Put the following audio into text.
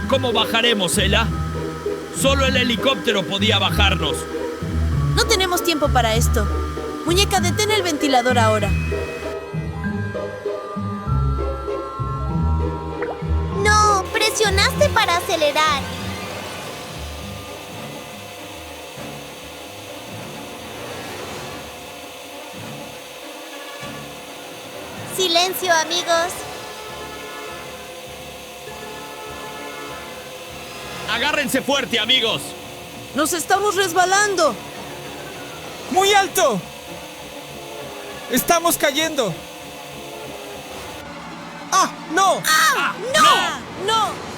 ¿Cómo bajaremos, Ela? Solo el helicóptero podía bajarnos. No tenemos tiempo para esto. Muñeca, detén el ventilador ahora. No, presionaste para acelerar. Silencio, amigos. Agárrense fuerte, amigos. ¡Nos estamos resbalando! ¡Muy alto! ¡Estamos cayendo! ¡Ah, no! ¡No! ¡No!